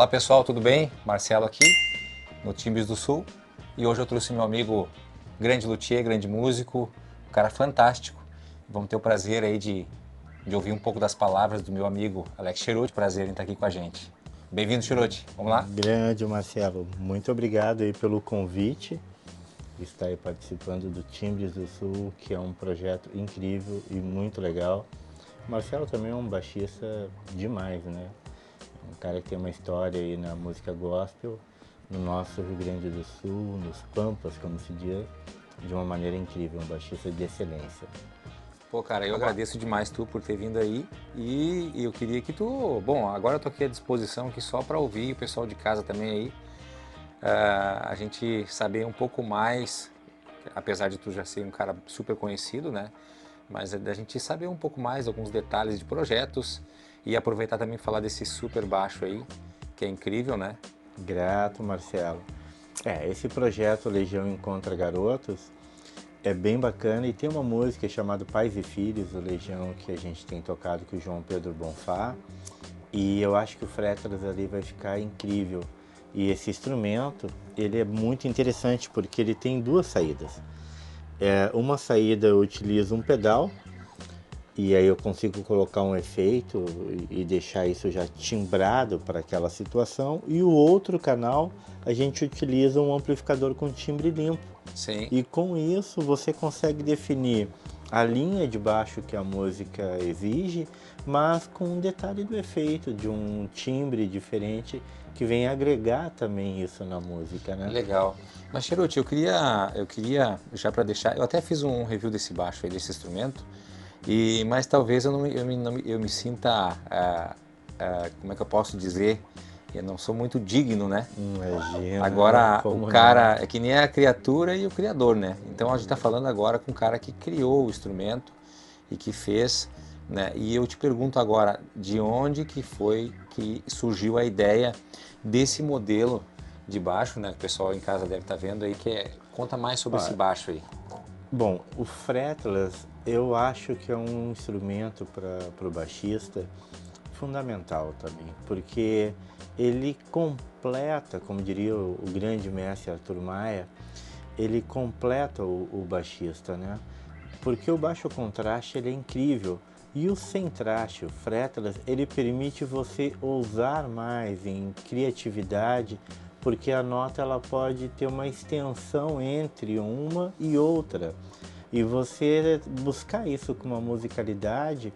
Olá pessoal, tudo bem? Marcelo aqui, no Timbres do Sul. E hoje eu trouxe meu amigo, grande luthier, grande músico, um cara fantástico. Vamos ter o prazer aí de ouvir um pouco das palavras do meu amigo Alex Cheruti. Prazer em estar aqui com a gente. Bem-vindo, Cheruti. Vamos lá? Grande Marcelo, muito obrigado aí pelo convite de estar aí participando do Timbres do Sul, que é um projeto incrível e muito legal. O Marcelo também é um baixista demais, né? Um cara que tem uma história aí na música gospel, no nosso Rio Grande do Sul, nos Pampas, como se diz, de uma maneira incrível, um baixista de excelência. Pô, cara, eu agradeço demais tu por ter vindo aí e eu queria que tu... Bom, agora eu tô aqui à disposição aqui só para ouvir o pessoal de casa também aí. A gente saber um pouco mais, apesar de tu já ser um cara super conhecido, né? Mas é da gente saber um pouco mais alguns detalhes de projetos e aproveitar também falar desse super baixo aí, que é incrível, né? Grato, Marcelo. Esse projeto Legião Encontra Garotos é bem bacana e tem uma música chamada Pais e Filhos do Legião que a gente tem tocado com o João Pedro Bonfá e eu acho que o fretless ali vai ficar incrível. E esse instrumento, ele é muito interessante porque ele tem duas saídas. Uma saída eu utilizo um pedal e aí eu consigo colocar um efeito e deixar isso já timbrado para aquela situação. E o outro canal a gente utiliza um amplificador com timbre limpo. Sim. E com isso você consegue definir a linha de baixo que a música exige, mas com um detalhe do efeito, de um timbre diferente que vem agregar também isso na música, né? Legal. Mas, Cheruti, eu queria já para deixar, eu até fiz um review desse baixo aí, desse instrumento, mas talvez eu me sinta, como é que eu posso dizer, eu não sou muito digno, né? Imagina, Agora, o como não? cara é que nem a criatura e o criador, né? Então a gente está falando agora com um cara que criou o instrumento e que fez, né? E eu te pergunto agora, de onde que foi que surgiu a ideia desse modelo de baixo, né? Que o pessoal em casa deve estar vendo aí, conta mais sobre esse Ó, baixo aí. bom, o fretless eu acho que é um instrumento para o baixista fundamental também, porque ele completa, como diria o grande mestre Arthur Maia, ele completa o baixista, né? Porque o baixo contraste ele é incrível e o sem traste, o fretless, ele permite você ousar mais em criatividade, porque a nota ela pode ter uma extensão entre uma e outra. E você buscar isso com uma musicalidade,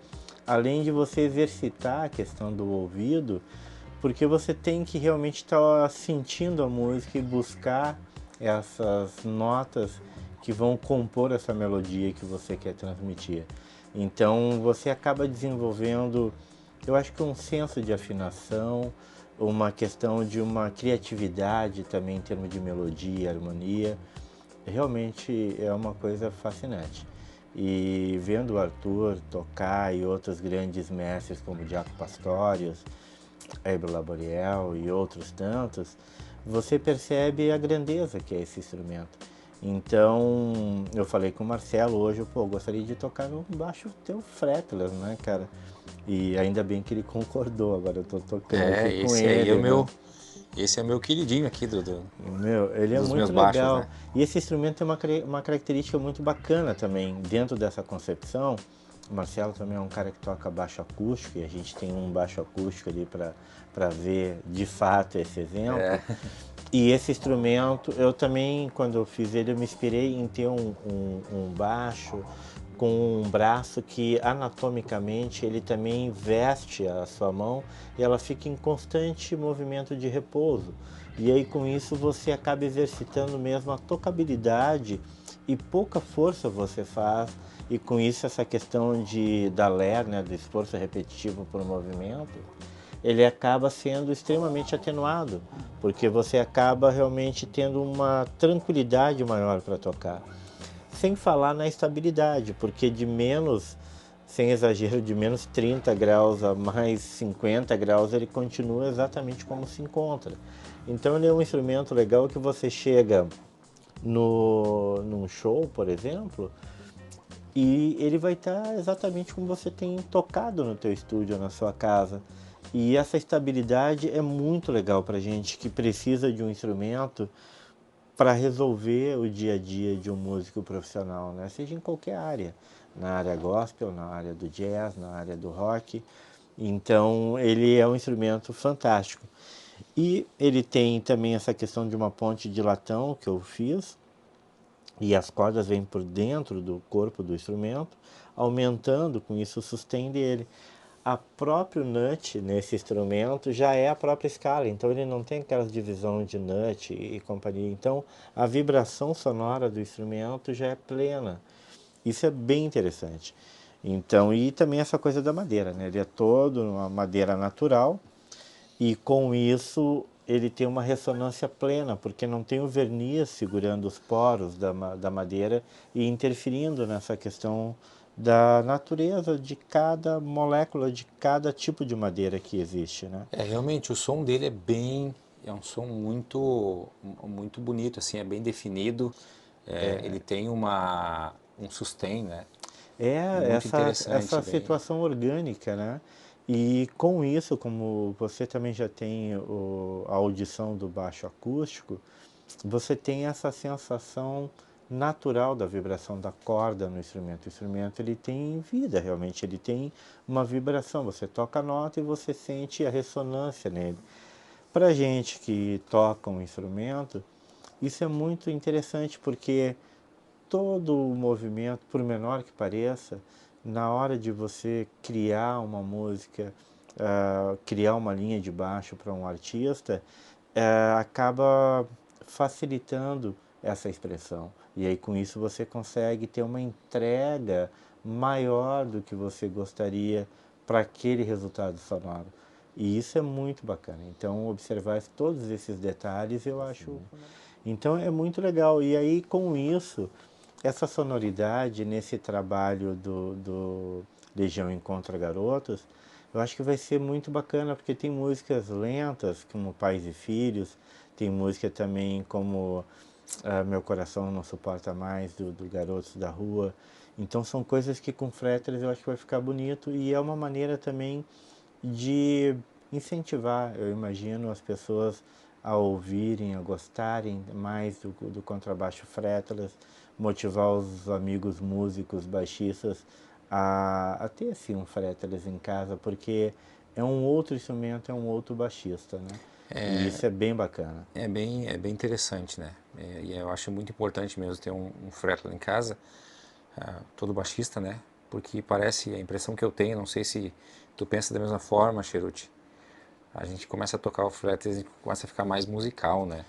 além de você exercitar a questão do ouvido, porque você tem que realmente estar sentindo a música e buscar essas notas que vão compor essa melodia que você quer transmitir. Então você acaba desenvolvendo, eu acho que um senso de afinação, uma questão de uma criatividade também em termos de melodia, harmonia. Realmente é uma coisa fascinante. E vendo o Arthur tocar e outros grandes mestres como Jaco Pastorius, Heber Laboriel e outros tantos, você percebe a grandeza que é esse instrumento. Então, eu falei com o Marcelo hoje, pô, gostaria de tocar no baixo teu fretless, né, cara? E ainda bem que ele concordou, agora eu tô tocando aqui com Esse aí é ele, né? esse é o meu queridinho aqui Meu, ele é dos meus muito baixos, legal. né? E esse instrumento tem uma característica muito bacana também. Dentro dessa concepção, o Marcelo também é um cara que toca baixo acústico, e a gente tem um baixo acústico ali para ver de fato esse exemplo. E esse instrumento, eu também, quando eu fiz ele, eu me inspirei em ter um baixo com um braço que anatomicamente ele também veste a sua mão e ela fica em constante movimento de repouso. E aí com isso você acaba exercitando mesmo a tocabilidade e pouca força você faz. E com isso essa questão da LER, né, do esforço repetitivo por movimento, ele acaba sendo extremamente atenuado, porque você acaba realmente tendo uma tranquilidade maior para tocar. Sem falar na estabilidade, porque de menos, sem exagero, de menos 30 graus a mais 50 graus, ele continua exatamente como se encontra. Então ele é um instrumento legal que você chega num show, por exemplo, e ele vai estar exatamente como você tem tocado no teu estúdio, na sua casa. E essa estabilidade é muito legal para gente que precisa de um instrumento para resolver o dia a dia de um músico profissional, né? Seja em qualquer área, na área gospel, na área do jazz, na área do rock. Então ele é um instrumento fantástico. E ele tem também essa questão de uma ponte de latão que eu fiz, e as cordas vêm por dentro do corpo do instrumento, aumentando com isso o sustain dele. A próprio nut nesse instrumento já é a própria escala, então ele não tem aquela divisão de nut e companhia. Então a vibração sonora do instrumento já é plena. Isso é bem interessante. Então, e também essa coisa da madeira, né? Ele é todo uma madeira natural e com isso ele tem uma ressonância plena, porque não tem o verniz segurando os poros da madeira e interferindo nessa questão da natureza de cada molécula, de cada tipo de madeira que existe, né? Realmente o som dele é um som muito bonito, assim, é bem definido. Ele tem um sustain, né? É Muito essa interessante, bem. situação orgânica, né? E com isso, como você também já tem a audição do baixo acústico, você tem essa sensação natural da vibração da corda no instrumento. O instrumento ele tem vida realmente, ele tem uma vibração. Você toca a nota e você sente a ressonância nele. Para gente que toca um instrumento, isso é muito interessante porque todo o movimento, por menor que pareça, na hora de você criar uma música, criar uma linha de baixo para um artista, acaba facilitando essa expressão. E aí com isso você consegue ter uma entrega maior do que você gostaria para aquele resultado sonoro. E isso é muito bacana. Então observar todos esses detalhes eu acho. Então é muito legal. E aí com isso, essa sonoridade nesse trabalho do Legião Encontra Garotos, eu acho que vai ser muito bacana, porque tem músicas lentas, como Pais e Filhos, tem música também como Meu Coração Não Suporta Mais, do Garotos da Rua. Então são coisas que com fretless eu acho que vai ficar bonito e é uma maneira também de incentivar, eu imagino, as pessoas a ouvirem, a gostarem mais do contrabaixo fretless, motivar os amigos músicos, baixistas a ter assim um fretless em casa, porque é um outro instrumento, é um outro baixista, né? E isso é bem bacana. É bem interessante, né? E eu acho muito importante mesmo ter um fretless em casa, todo baixista, né? Porque parece, a impressão que eu tenho, não sei se tu pensa da mesma forma, Cheruti, a gente começa a tocar o fretless e começa a ficar mais musical, né?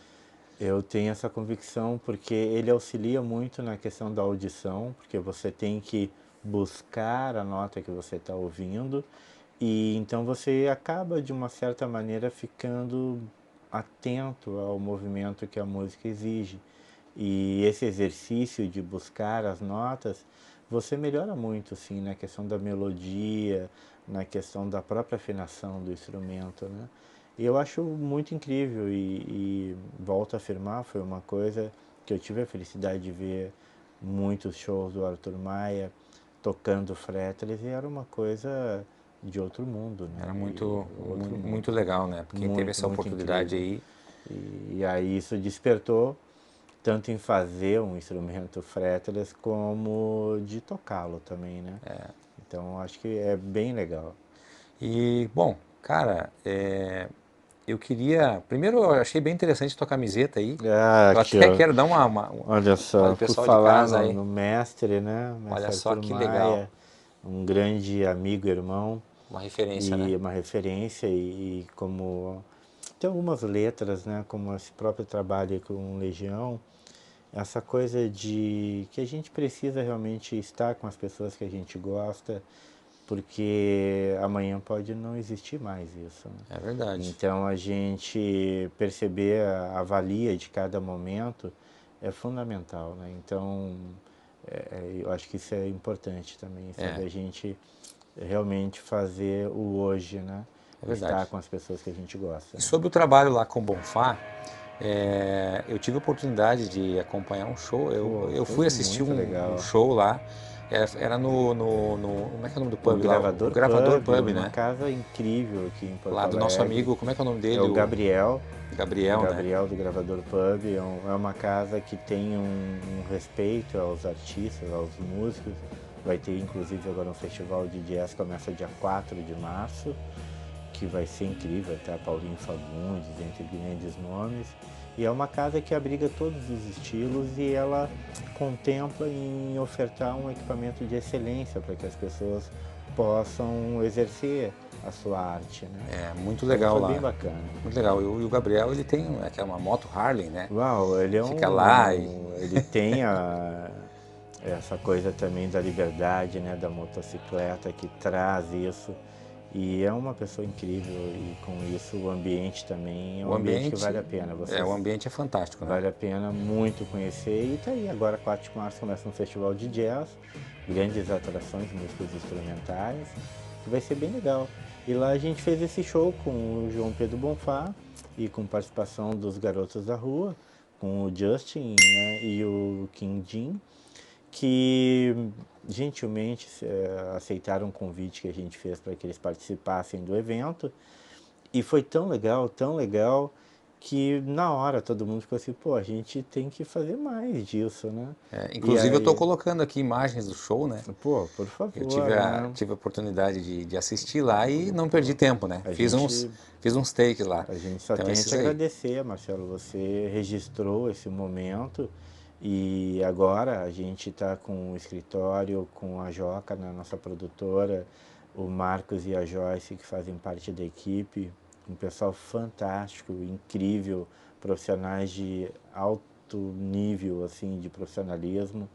Eu tenho essa convicção porque ele auxilia muito na questão da audição, porque você tem que buscar a nota que você está ouvindo e então você acaba de uma certa maneira ficando atento ao movimento que a música exige. E esse exercício de buscar as notas, você melhora muito, sim, na questão da melodia, na questão da própria afinação do instrumento, né? E eu acho muito incrível e volto a afirmar, foi uma coisa que eu tive a felicidade de ver muitos shows do Arthur Maia tocando fretless e era uma coisa de outro mundo, Era né? E outro mundo. muito legal, né? Porque quem teve Muito, essa muito oportunidade incrível. aí, E aí isso despertou tanto em fazer um instrumento fretless como de tocá-lo também, né? Então acho que é bem legal. e, bom, cara, eu queria. Primeiro, eu achei bem interessante a tua camiseta aí. Ah, Eu aqui até ó, quero dar olha olha, só, o por pessoal de falar casa aí. no mestre, né? Olha Mestre só Arthur que legal. Maia, um grande amigo, irmão Uma referência, né? e uma referência e como tem algumas letras, né? Como esse próprio trabalho com Legião, essa coisa de que a gente precisa realmente estar com as pessoas que a gente gosta, porque amanhã pode não existir mais isso, né? É verdade. Então a gente perceber a valia de cada momento é fundamental, né? Então eu acho que isso é importante também, É, sabe? A gente realmente fazer o hoje, né? é verdade. Estar com as pessoas que a gente gosta, E né? sobre o trabalho lá com o Bonfá, Eu tive a oportunidade de acompanhar um show, Pô, eu foi fui assistir muito um legal. show lá, era como é que é o nome do O pub lá? O Gravador Gravador Pub, Pub, uma né? casa incrível aqui em Porto Lá do nosso Alegre. amigo, como é que é o nome É dele? o O Gabriel, Gabriel, né? do Gravador Pub. É uma casa que tem um respeito aos artistas, aos músicos. Vai ter inclusive agora um festival de jazz, começa dia 4 de março, que vai ser incrível, tá? Paulinho Fagundes, entre grandes nomes. E é uma casa que abriga todos os estilos e ela contempla em ofertar um equipamento de excelência para que as pessoas possam exercer a sua arte, né? É muito Então legal foi bem lá. bacana. Muito legal. E o Gabriel, ele tem que é uma moto Harley, né? Uau, Fica lá e ele tem essa coisa também da liberdade, né, da motocicleta que traz isso. E é uma pessoa incrível e com isso o ambiente também é o um ambiente que ambiente, vale a pena. o ambiente é fantástico, né? Vale a pena muito conhecer. E tá aí, agora 4 de março começa um festival de jazz, grandes atrações, músicas instrumentais, que vai ser bem legal. E lá a gente fez esse show com o João Pedro Bonfá e com participação dos Garotos da Rua, com o Justin, né, e o King Jin, que gentilmente aceitaram o convite que a gente fez para que eles participassem do evento. E foi tão legal, que na hora todo mundo ficou assim, pô, a gente tem que fazer mais disso, né? E Inclusive eu estou aí, colocando aqui imagens do show, né? pô, por Eu favor, né? tive a oportunidade de assistir lá e não perdi tempo, né? A gente, Fiz uns takes lá. a gente só Então tem a te esses aí. agradecer, Marcelo, você registrou esse momento e agora a gente está com o escritório, com a Joca, né, nossa produtora, o Marcos e a Joyce, que fazem parte da equipe, um pessoal fantástico, incrível, profissionais de alto nível, assim, de profissionalismo,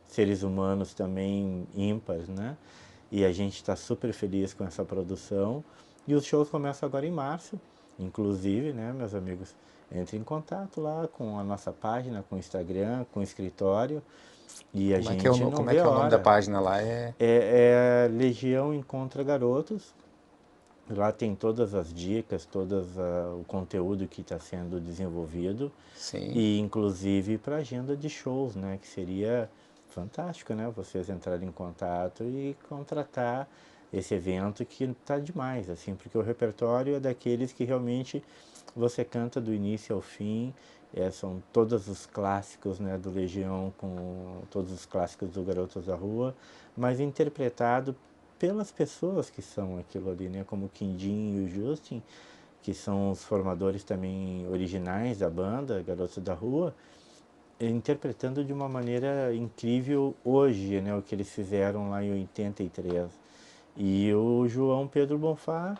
seres humanos também ímpares, né? E a gente está super feliz com essa produção. E os shows começam agora em março, inclusive, né, meus amigos, entrem em contato lá com a nossa página, com o Instagram, com o escritório, e a gente não Como é vê que a é o nome da hora. página lá? É Legião Encontra Garotos. Lá tem todas as dicas, o conteúdo que está sendo desenvolvido Sim, e inclusive para agenda de shows, né? Que seria fantástico, né? Vocês entrarem em contato e contratar esse evento que está demais, assim, porque o repertório é daqueles que realmente você canta do início ao fim, são todos os clássicos, né, do Legião, com todos os clássicos do Garotos da Rua, mas interpretado pelas pessoas que são aquilo ali, né, como o Quindim e o Justin, que são os formadores também originais da banda, Garotos da Rua, interpretando de uma maneira incrível hoje, né, o que eles fizeram lá em 83. E o João Pedro Bonfá,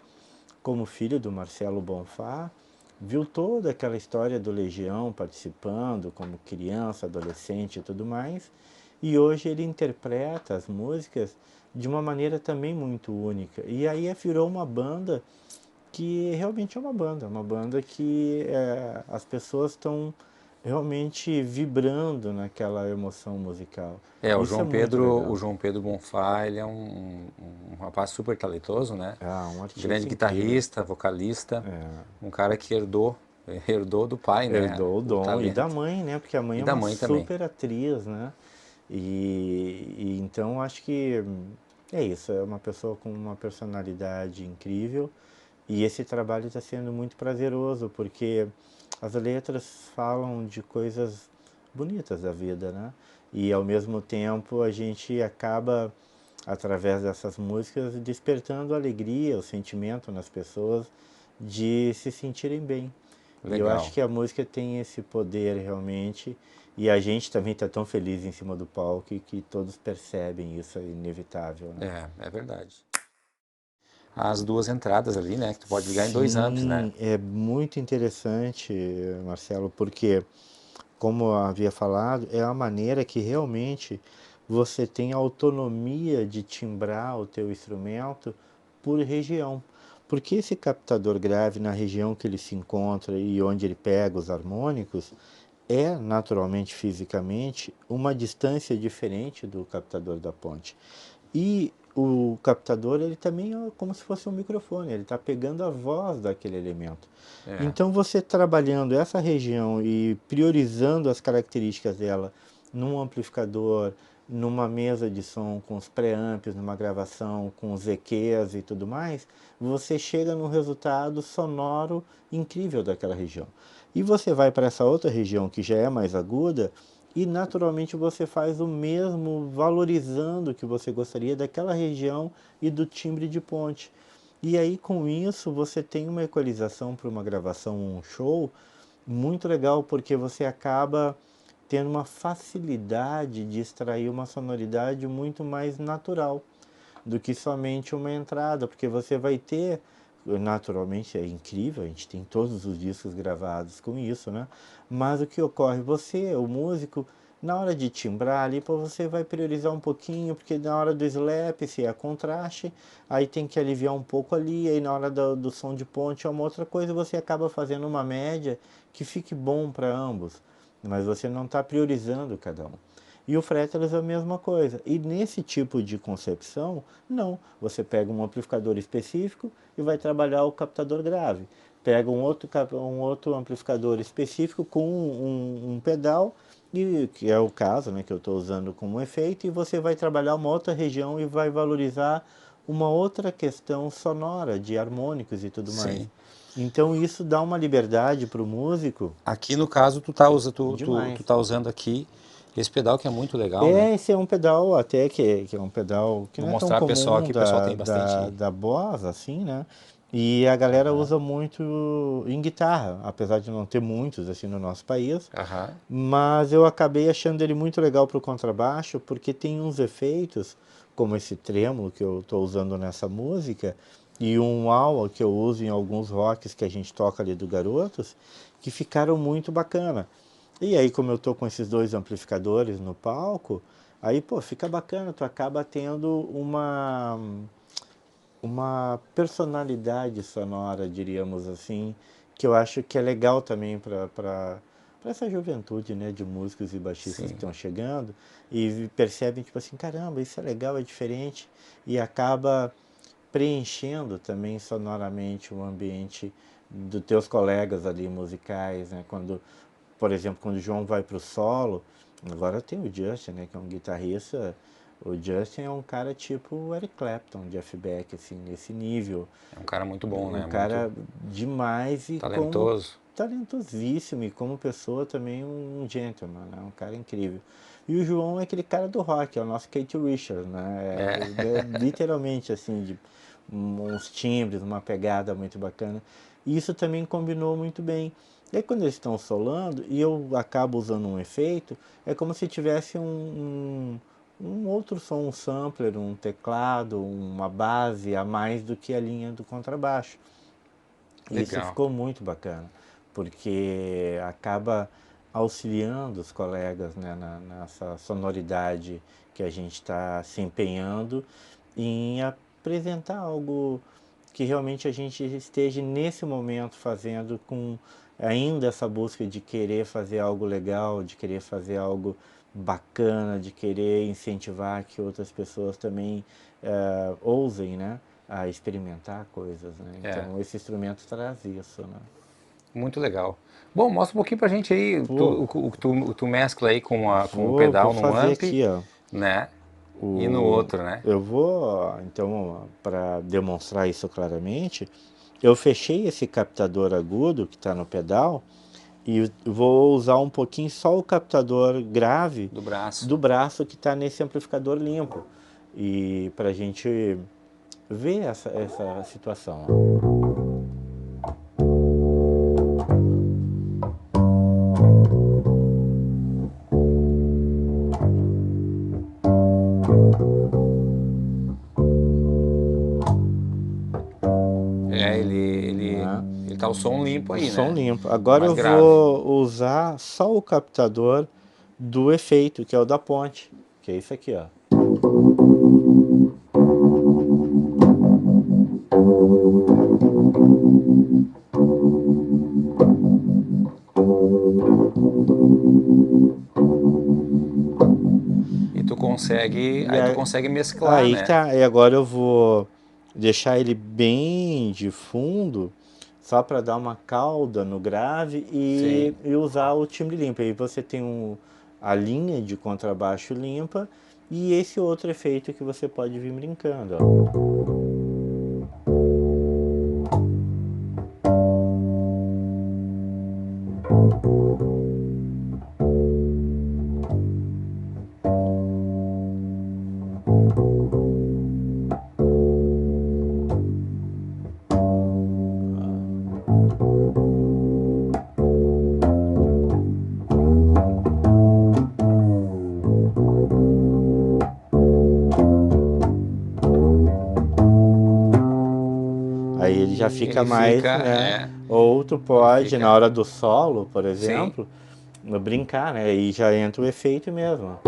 como filho do Marcelo Bonfá, viu toda aquela história do Legião participando como criança, adolescente e tudo mais, e hoje ele interpreta as músicas de uma maneira também muito única. E aí virou uma banda que realmente é uma banda que as pessoas estão realmente vibrando naquela emoção musical. Isso é muito O legal. João Pedro Bonfá, ele é um rapaz super talentoso, né? Ah, um Grande artista incrível. guitarrista, vocalista, um cara que herdou do pai, né? Herdou o O dom e da talento. mãe, né? Porque a mãe E é da uma mãe também. super atriz, né? E então acho que é isso, é uma pessoa com uma personalidade incrível e esse trabalho está sendo muito prazeroso porque as letras falam de coisas bonitas da vida, né? E ao mesmo tempo a gente acaba, através dessas músicas, despertando a alegria, o sentimento nas pessoas de se sentirem bem. E eu acho Legal. que a música tem esse poder realmente, e a gente também está tão feliz em cima do palco que todos percebem isso, é inevitável, né? É verdade. As duas entradas ali, né? Que tu pode ligar em dois amps, né? Sim, é muito interessante, Marcelo, porque, como eu havia falado, é a maneira que realmente você tem autonomia de timbrar o teu instrumento por região. Porque esse captador grave, na região que ele se encontra e onde ele pega os harmônicos, é naturalmente, fisicamente, uma distância diferente do captador da ponte. E o captador ele também é como se fosse um microfone, ele está pegando a voz daquele elemento. É. Então você trabalhando essa região e priorizando as características dela num amplificador, numa mesa de som com os preamps, numa gravação com os EQs e tudo mais, você chega num resultado sonoro incrível daquela região. E você vai para essa outra região que já é mais aguda e naturalmente você faz o mesmo valorizando o que você gostaria daquela região e do timbre de ponte. E aí com isso você tem uma equalização para uma gravação, um show, muito legal, porque você acaba tendo uma facilidade de extrair uma sonoridade muito mais natural do que somente uma entrada, porque você vai ter, naturalmente é incrível, a gente tem todos os discos gravados com isso, né? Mas o que ocorre, você, o músico, na hora de timbrar ali, você vai priorizar um pouquinho, porque na hora do slap, se é contraste, aí tem que aliviar um pouco ali, aí na hora do som de ponte é uma outra coisa, você acaba fazendo uma média que fique bom para ambos, mas você não está priorizando cada um. E o fretless é a mesma coisa. E nesse tipo de concepção, não. Você pega um amplificador específico e vai trabalhar o captador grave. Pega um outro amplificador específico com um pedal, e, que é o caso, né, que eu estou usando como efeito, e você vai trabalhar uma outra região e vai valorizar uma outra questão sonora, de harmônicos e tudo mais. Sim. Então isso dá uma liberdade para o músico Aqui no caso tu demais. tá usando aqui esse pedal que é muito legal, né? Esse é um pedal até que é um pedal que Vou não é tão mostrar pro pessoal comum aqui, o pessoal tem bastante. da Boss, assim, né? E a galera Aham, usa muito em guitarra, apesar de não ter muitos assim no nosso país. aham. Mas eu acabei achando ele muito legal para o contrabaixo, porque tem uns efeitos, como esse trêmulo que eu estou usando nessa música, e um wah que eu uso em alguns rocks que a gente toca ali do Garotos, que ficaram muito bacana. E aí, como eu tô com esses dois amplificadores no palco, aí, pô, fica bacana, tu acaba tendo uma personalidade sonora, diríamos assim, que eu acho que é legal também para essa juventude, né, de músicos e baixistas que Sim. estão chegando e percebem, tipo assim, caramba, isso é legal, é diferente, e acaba preenchendo também sonoramente o ambiente dos teus colegas ali musicais, né? Quando, por exemplo, quando o João vai para o solo, agora tem o Justin, né? Que é um guitarrista. O Justin é um cara tipo o Eric Clapton, Jeff Beck, assim, nesse nível. É um cara muito bom, Um né? Muito cara demais e como talentoso. talentosíssimo e como pessoa também um gentleman, né? Um cara incrível. E o João é aquele cara do rock, é o nosso Kate Richards, né? É. Literalmente assim, de uns timbres, uma pegada muito bacana. E isso também combinou muito bem. E aí quando eles estão solando, e eu acabo usando um efeito, é como se tivesse um outro som, um sampler, um teclado, uma base a mais do que a linha do contrabaixo. E isso Legal. ficou muito bacana, porque acaba auxiliando os colegas, né, nessa sonoridade que a gente está se empenhando em apresentar algo que realmente a gente esteja nesse momento fazendo com ainda essa busca de querer fazer algo legal, de querer fazer algo bacana, de querer incentivar que outras pessoas também ousem, né, a experimentar coisas, né? É. Então esse instrumento traz isso, né? Muito legal. Bom, mostra um pouquinho pra gente aí Pô, o que tu mescla aí com o vou pedal num fazer amp, aqui, ó. né? E no O, outro, né? eu vou, então, para demonstrar isso claramente, eu fechei esse captador agudo que está no pedal e vou usar um pouquinho só o captador grave Do braço. do braço que está nesse amplificador limpo. E para a gente ver essa situação. Ó. É, ele tá o som limpo O aí, som né? limpo. Agora Mais eu grave. vou usar só o captador do efeito, que é o da ponte, que é isso aqui, ó. E tu consegue mesclar, Aí né? que tá, e agora eu vou deixar ele bem de fundo, só para dar uma cauda no grave Sim. e usar o timbre limpo. Aí você tem a linha de contrabaixo limpa e esse outro efeito que você pode vir brincando, ó. Aí ele já fica Ele mais, fica, né? Ou tu pode, na fica, hora do solo, por sim. exemplo, brincar, né? Aí já entra o efeito mesmo.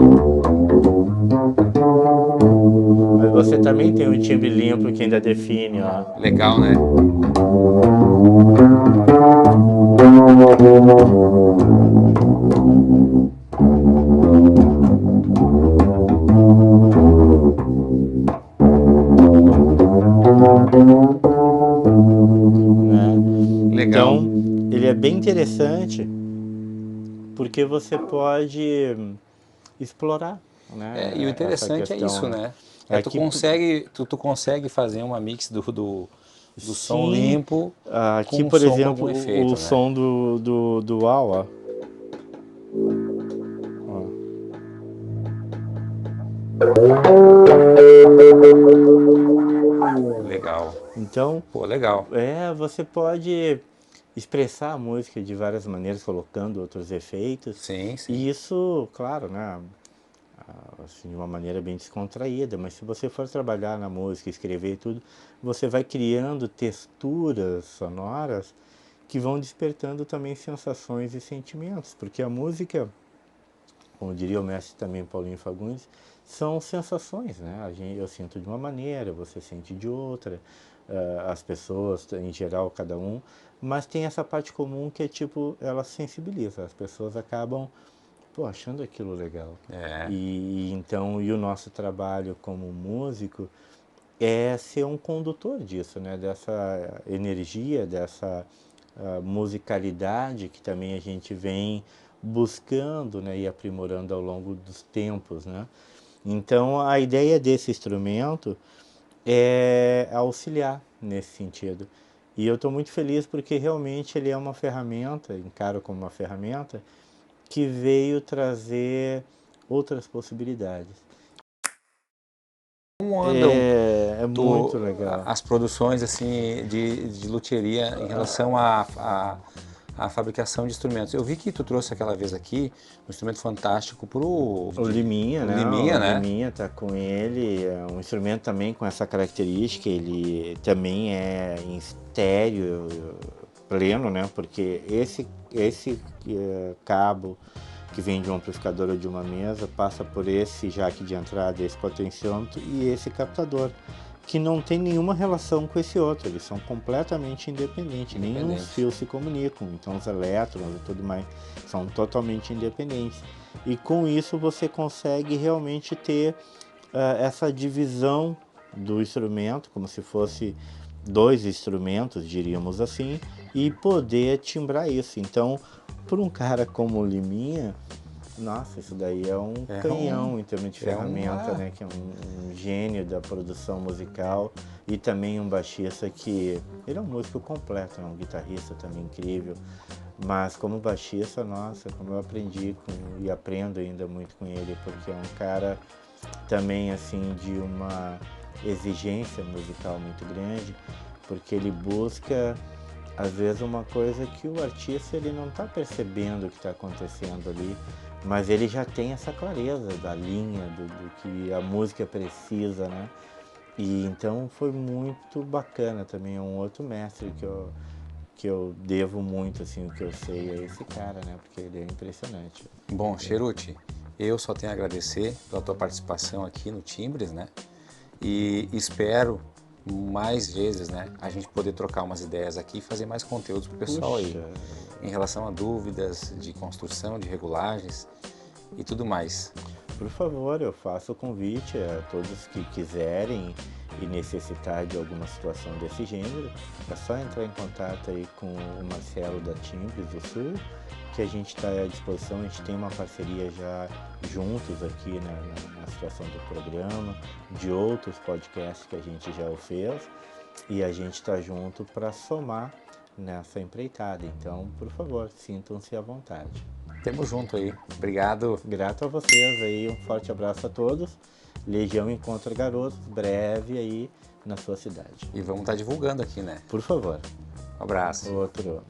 Mas você também tem um timbre limpo que ainda define, ó. Legal, né? Né? Legal. Então, ele é bem interessante porque você pode explorar, E o né, essa interessante é questão, isso, né? né? Tu Aqui, consegue, tu consegue fazer uma mix do som sim, limpo aqui com um por som com exemplo, algum o efeito, né? som do UAU, ó. Legal. Então, Pô, legal. você pode expressar a música de várias maneiras, colocando outros efeitos. Sim, sim. E isso, claro, né, assim, de uma maneira bem descontraída, mas se você for trabalhar na música, escrever e tudo, você vai criando texturas sonoras que vão despertando também sensações e sentimentos, porque a música, como diria o mestre também Paulinho Fagundes, são sensações, né? Eu sinto de uma maneira, você sente de outra, as pessoas em geral, cada um, mas tem essa parte comum que é tipo, ela sensibiliza, as pessoas acabam, pô, achando aquilo legal. É, Então, e o nosso trabalho como músico é ser um condutor disso, né? Dessa energia, dessa musicalidade que também a gente vem buscando, né? E aprimorando ao longo dos tempos, né? Então, a ideia desse instrumento é auxiliar nesse sentido. E eu estou muito feliz porque realmente ele é uma ferramenta, encaro como uma ferramenta, que veio trazer outras possibilidades. como andam É muito legal. as produções assim de luthieria em relação à fabricação de instrumentos? Eu vi que tu trouxe aquela vez aqui um instrumento fantástico O Liminha, pro né? O Liminha, né? Liminha tá com ele, é um instrumento também com essa característica, ele também é em estéreo pleno, né? Porque esse cabo que vem de um amplificador ou de uma mesa passa por esse jack de entrada, esse potenciômetro e esse captador, que não tem nenhuma relação com esse outro, eles são completamente independentes, nenhum Independente. fio se comunicam, então os elétrons e tudo mais são totalmente independentes. E com isso você consegue realmente ter essa divisão do instrumento, como se fosse dois instrumentos, diríamos assim, e poder timbrar isso. Então, por um cara como o Liminha, nossa, isso daí é um É um, canhão em termos de é ferramenta, uma, né? Que é um gênio da produção musical e também um baixista que... Ele é um músico completo, é um guitarrista também incrível, mas como baixista, nossa, como eu aprendi e aprendo ainda muito com ele, porque é um cara também, assim, de uma exigência musical muito grande, porque ele busca às vezes uma coisa que o artista ele não está percebendo o que está acontecendo ali, mas ele já tem essa clareza da linha, do que a música precisa, né? E então foi muito bacana também, é um outro mestre que eu devo muito, assim, o que eu sei a esse cara, né? Porque ele é impressionante. bom, Cheruti, eu só tenho a agradecer pela tua participação aqui no Timbres, né? E espero mais vezes, né, a gente poder trocar umas ideias aqui e fazer mais conteúdos pro pessoal aí, Puxa, em relação a dúvidas de construção, de regulagens e tudo mais. por favor, eu faço o convite a todos que quiserem e necessitar de alguma situação desse gênero. É só entrar em contato aí com o Marcelo da Timbres do Sul, que a gente está à disposição. A gente tem uma parceria já juntos aqui na situação do programa, de outros podcasts que a gente já fez, e a gente está junto para somar nessa empreitada. Então, por favor, sintam-se à vontade. Tamo junto aí. Obrigado. Grato a vocês aí, um forte abraço a todos. Legião Encontra Garotos, breve aí na sua cidade. E vamos estar divulgando aqui, né? Por favor. Um abraço. Outro.